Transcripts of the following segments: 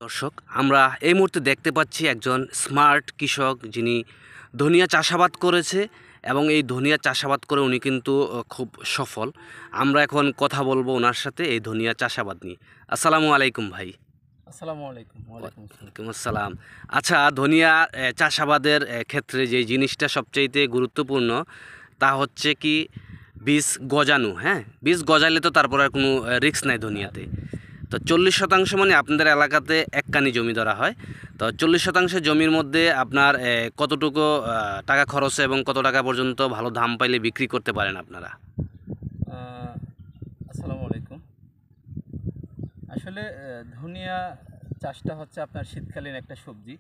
দর্শক, আমরা এই মুহূর্তে দেখতে পাচ্ছি একজন স্মার্ট কৃষক যিনি ধনিয়া চাষাবাদ করেছে এবং এই ধনিয়া চাষাবাদ করে উনি কিন্তু খুব সফল। আমরা এখন কথা বলবো ওনার সাথে এই ধনিয়া চাষাবাদ নিয়ে। আসসালামু আলাইকুম ভাই। আসসালামু আলাইকুম। ওয়ালাইকুম আসসালাম। ওয়ালাইকুম আসসালাম। আচ্ছা, ধনিয়া চাষাবাদের ক্ষেত্রে যে জিনিসটা সবচাইতে গুরুত্বপূর্ণ তা হচ্ছে কি বীজ গজানো। হ্যাঁ, বীজ গজাইলে তো তারপর আর কোনো রিস্ক নাই ধনিয়াতে। তো 40% মানে আপনাদের এলাকাতে এক কানি জমি ধরা হয়। তো 40% জমির মধ্যে আপনার কতটুকু টাকা খরচ এবং কত টাকা পর্যন্ত ভালো দাম পাইলে বিক্রি করতে পারেন আপনারা? আসসালামু আলাইকুম। আসলে ধনিয়া চাষটা হচ্ছে আপনার শীতকালীন একটা সবজি।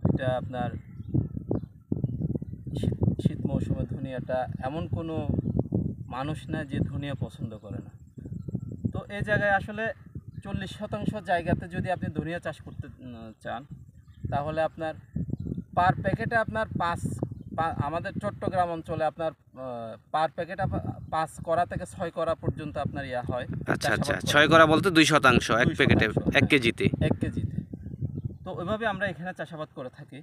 এটা আপনার শীত মৌসুমে ধনিয়াটা এমন কোনো মানুষ না যে ধনিয়া পছন্দ করে না। তো এই জায়গায় আসলে 40% জায়গাতে যদি আপনি ধনিয়া চাষ করতে চান, তাহলে আপনার পার প্যাকেটে আপনার আমাদের চট্টগ্রাম অঞ্চলে আপনার পার প্যাকেট 5 করা থেকে 6 করা পর্যন্ত আপনার হয়। আচ্ছা আচ্ছা, 6 করা বলতে 2% এক প্যাকেটে 1 কেজিতে। 1 কেজিতে। তো ওইভাবে আমরা এখানে চাষাবাদ করে থাকি।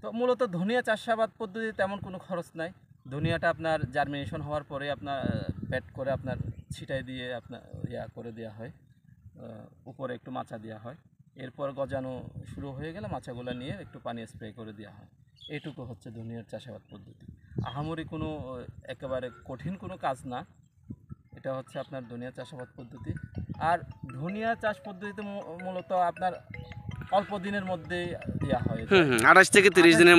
তো মূলত ধনিয়া চাষাবাদ পদ্ধতিতে তেমন কোনো খরচ নাই। ধনিয়াটা আপনার জার্মিনেশন হওয়ার পরে আপনার প্যাড করে আপনার ছিটাই দিয়ে আপনার করে দেওয়া হয়, উপরে একটু মাচা দেওয়া হয়। এরপর গজানো শুরু হয়ে গেলে মাচাগুলো নিয়ে একটু পানি স্প্রে করে দেওয়া হয়। এইটুকু হচ্ছে ধনিয়ার চাষাবাদ পদ্ধতি। আহামরি কোনো একেবারে কঠিন কোনো কাজ না। এটা হচ্ছে আপনার ধনিয়া চাষাবাদ পদ্ধতি। আর ধনিয়া চাষ পদ্ধতিতে মূলত আপনার অল্প দিনের মধ্যে হয়। 28 থেকে 30 দিনের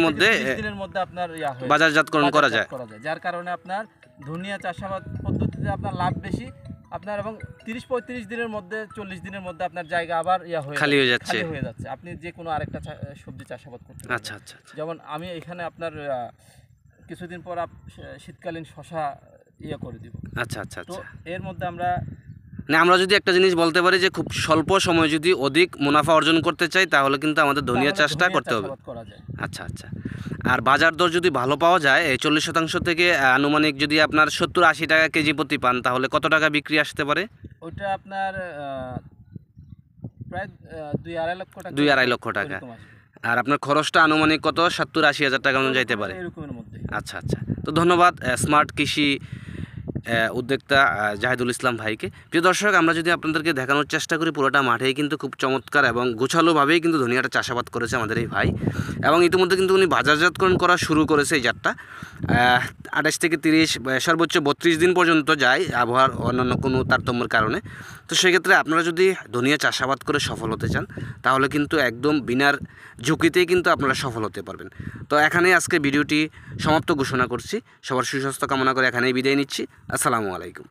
মধ্যে আপনার হয়, বাজারজাতকরণ করা যায়। যার কারণে আপনার ধনিয়া চাষাবাদ পদ্ধতিতে আপনার লাভ বেশি আপনার, এবং 30-35 দিনের মধ্যে 40 দিনের মধ্যে আপনার জায়গা আবার খালি হয়ে যাচ্ছে। আপনি যে কোনো আরেকটা সবজি চাষাবাদ করতে পারেন। আচ্ছা আচ্ছা। যেমন আমি এখানে আপনার কিছুদিন পর শীতকালীন শশা করে দিব। আচ্ছা আচ্ছা তো আচ্ছা। এর মধ্যে আমরা যদি একটা জিনিস বলতে পারি যে খুব স্বল্প সময় যদি অধিক মুনাফা অর্জন করতে চাই তাহলে কিন্তু আমাদের ধনিয়া চাষটা করতে হবে। আচ্ছা আচ্ছা। আর বাজার দর যদি ভালো পাওয়া যায়, এই 40% থেকে আনুমানিক যদি আপনার 70-80 টাকা কেজি প্রতি পান, তাহলে কত টাকা বিক্রি আসতে পারে? ওইটা আপনার প্রায় 2-2.5 লক্ষ টাকা। 2-2.5 লক্ষ টাকা। আর আপনার খরচটা আনুমানিক কত? 70-80 হাজার টাকা মতো যাইতে পারে। আচ্ছা আচ্ছা। তো ধন্যবাদ স্মার্ট কৃষি উদ্যোক্তা জাহিদুল ইসলাম ভাইকে। প্রিয় দর্শক, আমরা যদি আপনাদেরকে দেখানোর চেষ্টা করি, পুরোটা মাঠেই কিন্তু খুব চমৎকার এবং গোছালোভাবেই কিন্তু ধনিয়াটা চাষাবাদ করেছে আমাদের এই ভাই, এবং ইতিমধ্যে কিন্তু উনি বাজারজাতকরণ করা শুরু করেছে। এই জাতটা 28 থেকে 30 সর্বোচ্চ 32 দিন পর্যন্ত যায় আবহাওয়ার অন্যান্য কোনো তারতম্যের কারণে। তো সেক্ষেত্রে আপনারা যদি ধনিয়া চাষাবাদ করে সফল হতে চান, তাহলে কিন্তু একদম বিনার ঝুঁকিতেই কিন্তু আপনারা সফল হতে পারবেন। তো এখানেই আজকে ভিডিওটি সমাপ্ত ঘোষণা করছি। সবার সুস্বাস্থ্য কামনা করে এখানেই বিদায় নিচ্ছি। আসসালামু আলাইকুম।